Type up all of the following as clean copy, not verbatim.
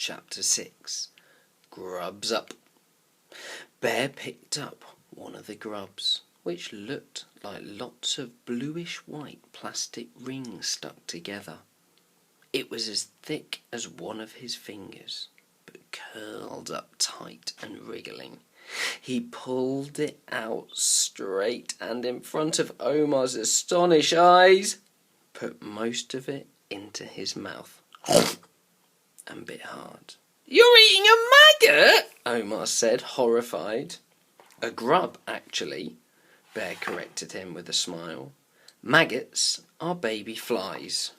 Chapter 6. Grubs Up. Bear picked up one of the grubs, which looked like lots of bluish-white plastic rings stuck together. It was as thick as one of his fingers, but curled up tight and wriggling. He pulled it out straight and in front of Omar's astonished eyes, put most of it into his mouth, and bit hard. "You're eating a maggot?" Omar said, horrified. "A grub, actually," Bear corrected him with a smile. "Maggots are baby flies.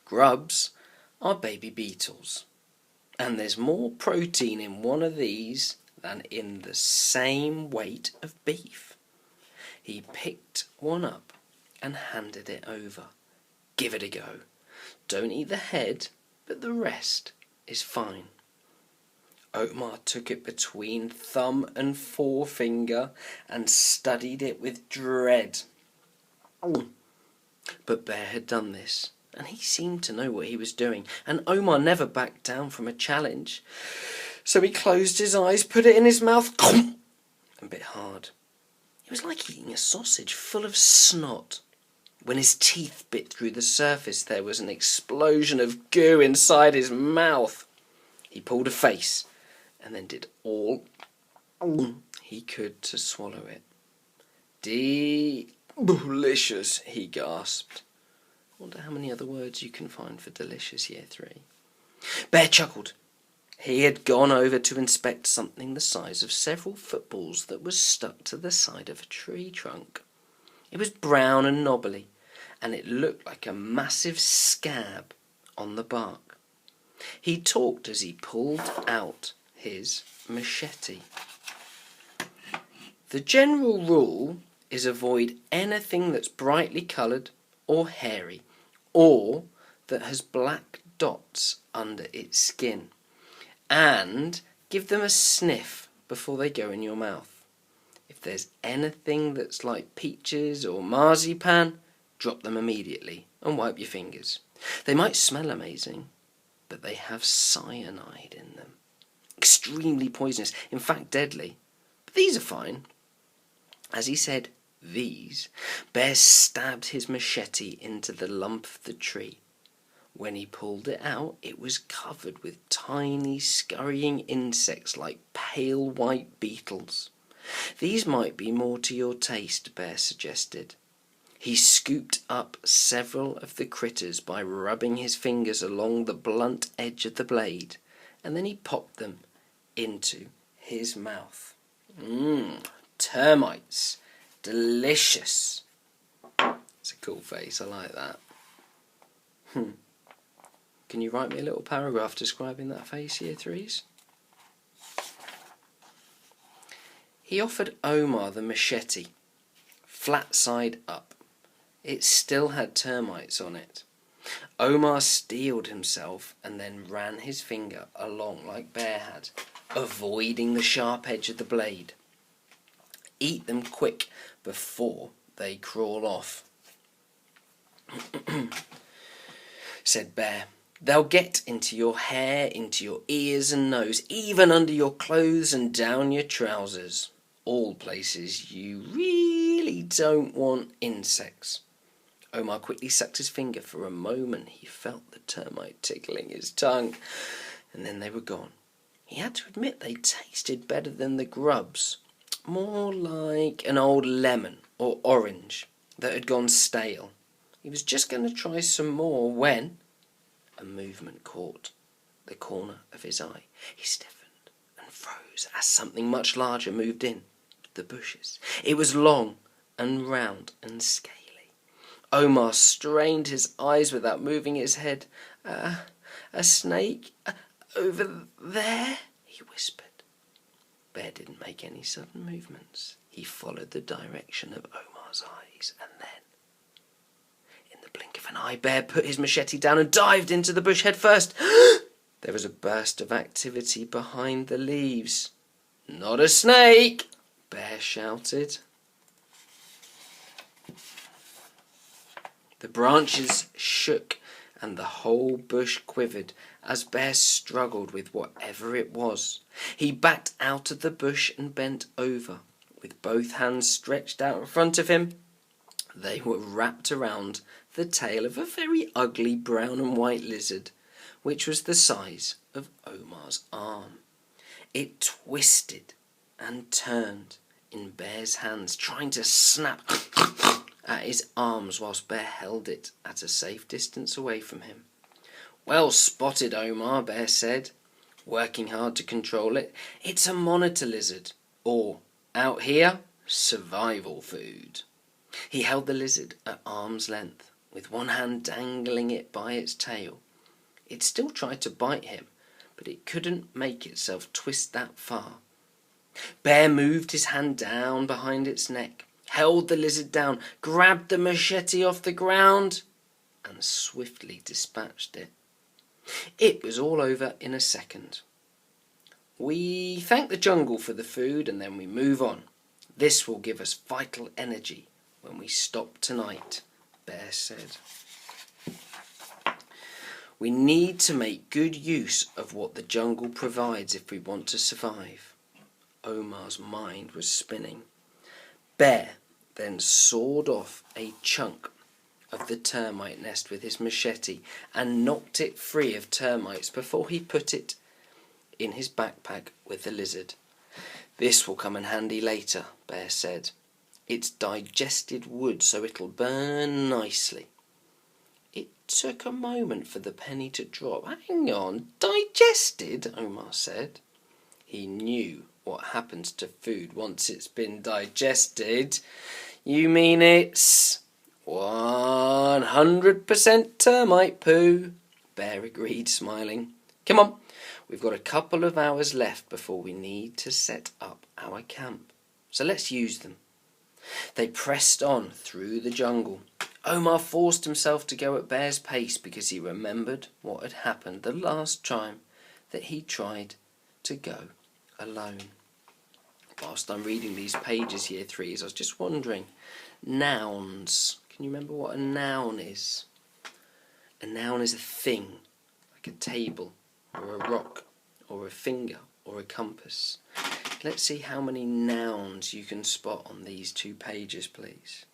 Grubs are baby beetles. And there's more protein in one of these than in the same weight of beef." He picked one up and handed it over. "Give it a go. Don't eat the head, but the rest is fine." Omar took it between thumb and forefinger and studied it with dread. But Bear had done this, and he seemed to know what he was doing, and Omar never backed down from a challenge. So he closed his eyes, put it in his mouth, and bit hard. It was like eating a sausage full of snot. When his teeth bit through the surface, there was an explosion of goo inside his mouth. He pulled a face, and then did all he could to swallow it. "Delicious," he gasped. I wonder how many other words you can find for delicious, Year 3. Bear chuckled. He had gone over to inspect something the size of several footballs that was stuck to the side of a tree trunk. It was brown and knobbly, and it looked like a massive scab on the bark. He talked as he pulled out his machete. "The general rule is avoid anything that's brightly coloured or hairy, or that has black dots under its skin, and give them a sniff before they go in your mouth. If there's anything that's like peaches or marzipan, drop them immediately and wipe your fingers. They might smell amazing, but they have cyanide in them. Extremely poisonous, in fact deadly. But these are fine." As he said "these," Bear stabbed his machete into the lump of the tree. When he pulled it out, it was covered with tiny scurrying insects like pale white beetles. "These might be more to your taste," Bear suggested. He scooped up several of the critters by rubbing his fingers along the blunt edge of the blade, and then he popped them into his mouth. Termites. Delicious. It's a cool face, I like that. Can you write me a little paragraph describing that face, Year 3s? He offered Omar the machete, flat side up. It still had termites on it. Omar steeled himself and then ran his finger along like Bear had, avoiding the sharp edge of the blade. "Eat them quick before they crawl off," said Bear. "They'll get into your hair, into your ears and nose, even under your clothes and down your trousers. All places you really don't want insects." Omar quickly sucked his finger. For a moment he felt the termite tickling his tongue, and then they were gone. He had to admit they tasted better than the grubs. More like an old lemon or orange that had gone stale. He was just going to try some more when a movement caught the corner of his eye. He stiffened and froze as something much larger moved in the bushes. It was long and round and scaly. Omar strained his eyes without moving his head. A snake over there," he whispered. Bear didn't make any sudden movements. He followed the direction of Omar's eyes, and then, in the blink of an eye, Bear put his machete down and dived into the bush head first. There was a burst of activity behind the leaves. "Not a snake!" Bear shouted. The branches shook and the whole bush quivered as Bear struggled with whatever it was. He backed out of the bush and bent over, with both hands stretched out in front of him. They were wrapped around the tail of a very ugly brown and white lizard, which was the size of Omar's arm. It twisted and turned in Bear's hands, trying to snap at his arms whilst Bear held it at a safe distance away from him. "Well spotted, Omar," Bear said, working hard to control it. "It's a monitor lizard, or, out here, survival food." He held the lizard at arm's length, with one hand dangling it by its tail. It still tried to bite him, but it couldn't make itself twist that far. Bear moved his hand down behind its neck, held the lizard down, grabbed the machete off the ground, and swiftly dispatched it. It was all over in a second. "We thank the jungle for the food and then we move on. This will give us vital energy when we stop tonight," Bear said. "We need to make good use of what the jungle provides if we want to survive." Omar's mind was spinning. Bear then sawed off a chunk of the termite nest with his machete and knocked it free of termites before he put it in his backpack with the lizard. "This will come in handy later," Bear said. "It's digested wood, so it'll burn nicely." It took a moment for the penny to drop. "Hang on, digested?" Omar said. He knew what happens to food once it's been digested. "You mean it's 100% termite poo," Bear agreed, smiling. "Come on, we've got a couple of hours left before we need to set up our camp, so let's use them." They pressed on through the jungle. Omar forced himself to go at Bear's pace because he remembered what had happened the last time that he tried to go alone. Whilst I'm reading these pages, Year 3s, I was just wondering, nouns. Can you remember what a noun is? A noun is a thing, like a table, or a rock, or a finger, or a compass. Let's see how many nouns you can spot on these 2 pages, please.